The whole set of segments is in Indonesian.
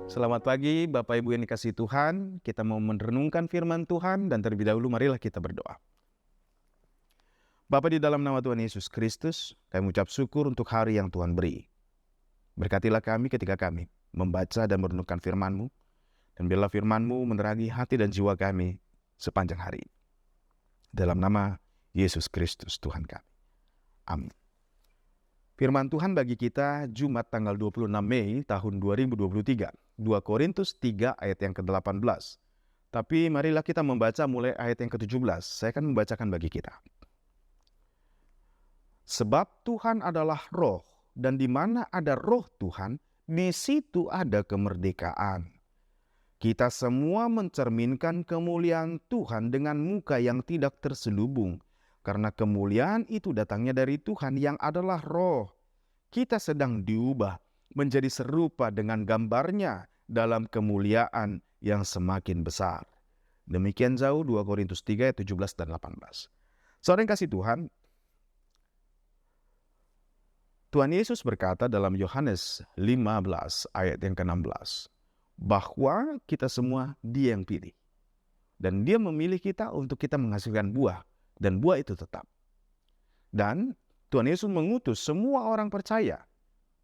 Selamat pagi Bapak Ibu yang dikasihi Tuhan. Kita mau merenungkan firman Tuhan dan terlebih dahulu marilah kita berdoa. Bapa, di dalam nama Tuhan Yesus Kristus, kami ucap syukur untuk hari yang Tuhan beri. Berkatilah kami ketika kami membaca dan merenungkan firman-Mu, dan biarlah firman-Mu menerangi hati dan jiwa kami sepanjang hari. Dalam nama Yesus Kristus Tuhan kami. Amin. Firman Tuhan bagi kita Jumat tanggal 26 Mei tahun 2023. 2 Korintus 3 ayat yang ke-18. Tapi marilah kita membaca mulai ayat yang ke-17. Saya akan membacakan bagi kita. Sebab Tuhan adalah roh, dan di mana ada roh Tuhan, di situ ada kemerdekaan. Kita semua mencerminkan kemuliaan Tuhan dengan muka yang tidak terselubung, karena kemuliaan itu datangnya dari Tuhan yang adalah roh. Kita sedang diubah menjadi serupa dengan gambarnya dalam kemuliaan yang semakin besar. Demikian jauh 2 Korintus 3 ayat 17 dan 18. Saudara yang kasih Tuhan, Tuhan Yesus berkata dalam Yohanes 15 ayat yang ke-16, bahwa kita semua Dia yang pilih. Dan Dia memilih kita untuk kita menghasilkan buah, dan buah itu tetap. Dan Tuhan Yesus mengutus semua orang percaya,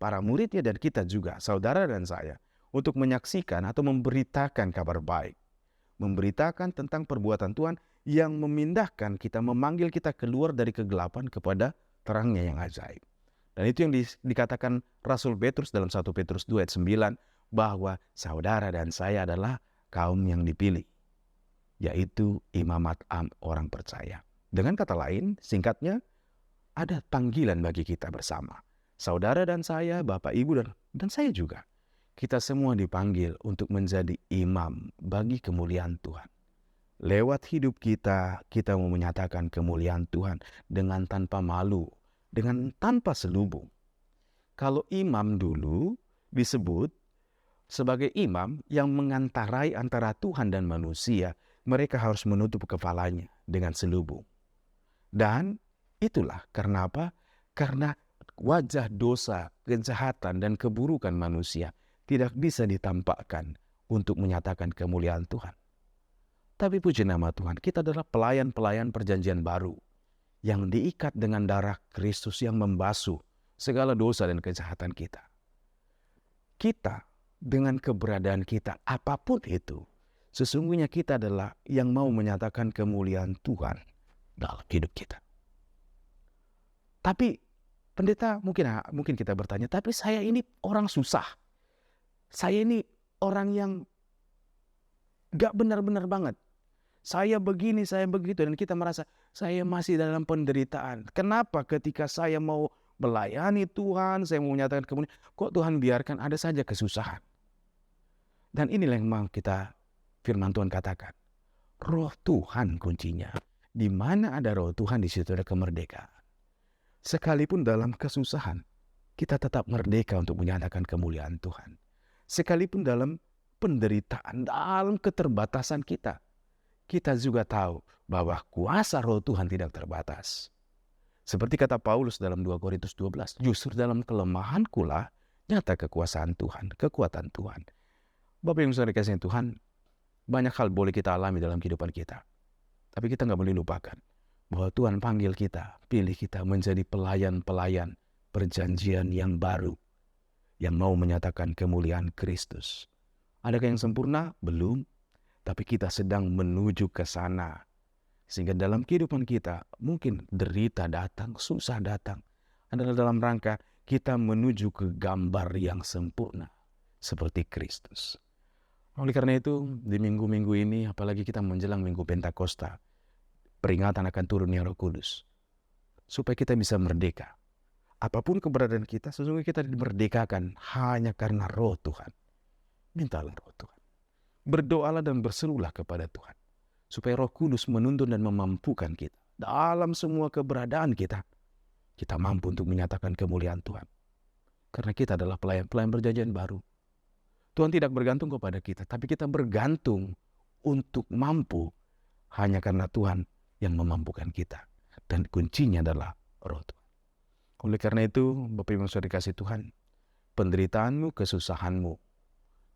para muridnya dan kita juga, saudara dan saya, untuk menyaksikan atau memberitakan kabar baik. Memberitakan tentang perbuatan Tuhan yang memindahkan kita, memanggil kita keluar dari kegelapan kepada terangnya yang ajaib. Dan itu yang dikatakan Rasul Petrus dalam 1 Petrus 2 ayat 9, bahwa saudara dan saya adalah kaum yang dipilih, yaitu imamat orang percaya. Dengan kata lain, singkatnya, ada panggilan bagi kita bersama. Saudara dan saya, Bapak, Ibu, dan saya juga. Kita semua dipanggil untuk menjadi imam bagi kemuliaan Tuhan. Lewat hidup kita, kita mau menyatakan kemuliaan Tuhan dengan tanpa malu, dengan tanpa selubung. Kalau imam dulu disebut sebagai imam yang mengantarai antara Tuhan dan manusia, mereka harus menutup kepalanya dengan selubung. Dan itulah karena apa? Karena wajah dosa, kejahatan, dan keburukan manusia tidak bisa ditampakkan untuk menyatakan kemuliaan Tuhan. Tapi puji nama Tuhan, kita adalah pelayan-pelayan perjanjian baru yang diikat dengan darah Kristus yang membasuh segala dosa dan kejahatan kita. Kita dengan keberadaan kita apapun itu, sesungguhnya kita adalah yang mau menyatakan kemuliaan Tuhan dalam hidup kita. Tapi pendeta, mungkin kita bertanya, tapi saya ini orang susah. Saya ini orang yang gak benar-benar banget. Saya begini, saya begitu, dan kita merasa saya masih dalam penderitaan. Kenapa ketika saya mau melayani Tuhan, saya mau menyatakan kemuliaan, kok Tuhan biarkan ada saja kesusahan? Dan inilah yang mau kita firman Tuhan katakan. Roh Tuhan kuncinya. Di mana ada roh Tuhan, di situ ada kemerdekaan. Sekalipun dalam kesusahan, kita tetap merdeka untuk menyatakan kemuliaan Tuhan. Sekalipun dalam penderitaan, dalam keterbatasan kita, kita juga tahu bahwa kuasa roh Tuhan tidak terbatas. Seperti kata Paulus dalam 2 Korintus 12, justru dalam kelemahanku lah nyata kekuasaan Tuhan, kekuatan Tuhan. Bapak yang besar dikasihi Tuhan, banyak hal boleh kita alami dalam kehidupan kita. Tapi kita nggak boleh lupakan bahwa Tuhan panggil kita, pilih kita menjadi pelayan-pelayan perjanjian yang baru, yang mau menyatakan kemuliaan Kristus. Adakah yang sempurna? Belum. Tapi kita sedang menuju ke sana. Sehingga dalam kehidupan kita, mungkin derita datang, susah datang. Adalah dalam rangka kita menuju ke gambar yang sempurna. Seperti Kristus. Oleh karena itu, di minggu-minggu ini, apalagi kita menjelang Minggu Pentakosta, peringatan akan turunnya Roh Kudus. Supaya kita bisa merdeka. Apapun keberadaan kita, sesungguhnya kita dimerdekakan hanya karena roh Tuhan. Mintalah roh Tuhan. Berdoalah dan berserulah kepada Tuhan. Supaya Roh Kudus menuntun dan memampukan kita. Dalam semua keberadaan kita, kita mampu untuk menyatakan kemuliaan Tuhan. Karena kita adalah pelayan-pelayan perjanjian baru. Tuhan tidak bergantung kepada kita, tapi kita bergantung untuk mampu hanya karena Tuhan yang memampukan kita. Dan kuncinya adalah roh Tuhan. Oleh karena itu, Bapak Ibu yang sudah dikasih Tuhan, penderitaanmu, kesusahanmu,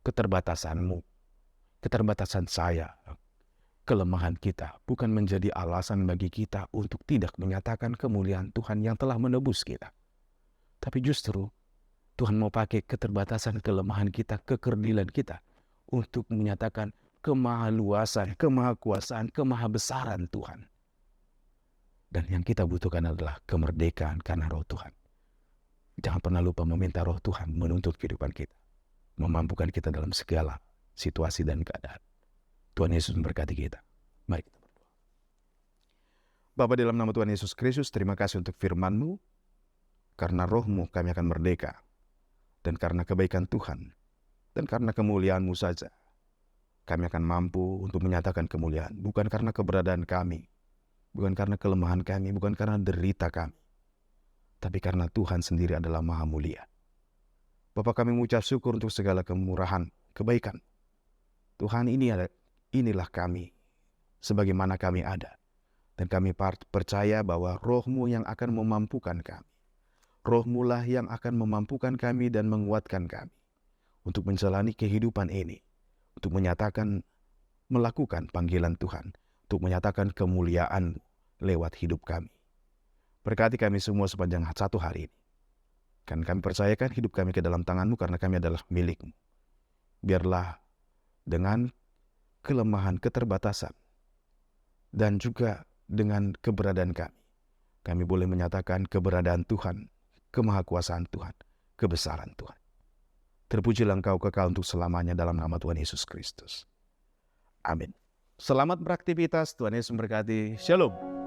keterbatasanmu, keterbatasan saya, kelemahan kita bukan menjadi alasan bagi kita untuk tidak menyatakan kemuliaan Tuhan yang telah menebus kita. Tapi justru Tuhan mau pakai keterbatasan, kelemahan kita, kekerdilan kita untuk menyatakan kemahaluasan, kemahakuasaan, kemahabesaran Tuhan. Dan yang kita butuhkan adalah kemerdekaan karena roh Tuhan. Jangan pernah lupa meminta roh Tuhan menuntut kehidupan kita, memampukan kita dalam segala situasi dan keadaan. Tuhan Yesus memberkati kita. Mari kita berdoa. Bapa, dalam nama Tuhan Yesus Kristus, terima kasih untuk firman-Mu. Karena roh-Mu kami akan merdeka. Dan karena kebaikan Tuhan, dan karena kemuliaan-Mu saja, kami akan mampu untuk menyatakan kemuliaan. Bukan karena keberadaan kami, bukan karena kelemahan kami, bukan karena derita kami, tapi karena Tuhan sendiri adalah Maha Mulia. Bapak, kami mengucap syukur untuk segala kemurahan, kebaikan. Tuhan, inilah kami, sebagaimana kami ada. Dan kami percaya bahwa roh-Mu yang akan memampukan kami. Roh-Mu lah yang akan memampukan kami dan menguatkan kami untuk menjalani kehidupan ini, untuk menyatakan, melakukan panggilan Tuhan, untuk menyatakan kemuliaan lewat hidup kami. Berkati kami semua sepanjang satu hari ini. Kan kami percayakan hidup kami ke dalam tangan-Mu karena kami adalah milik-Mu. Biarlah dengan kelemahan, keterbatasan, dan juga dengan keberadaan kami boleh menyatakan keberadaan Tuhan, kemahakuasaan Tuhan, kebesaran Tuhan. Terpujilah Engkau kekal untuk selamanya dalam nama Tuhan Yesus Kristus. Amin. Selamat beraktivitas, Tuhan Yesus memberkati. Shalom.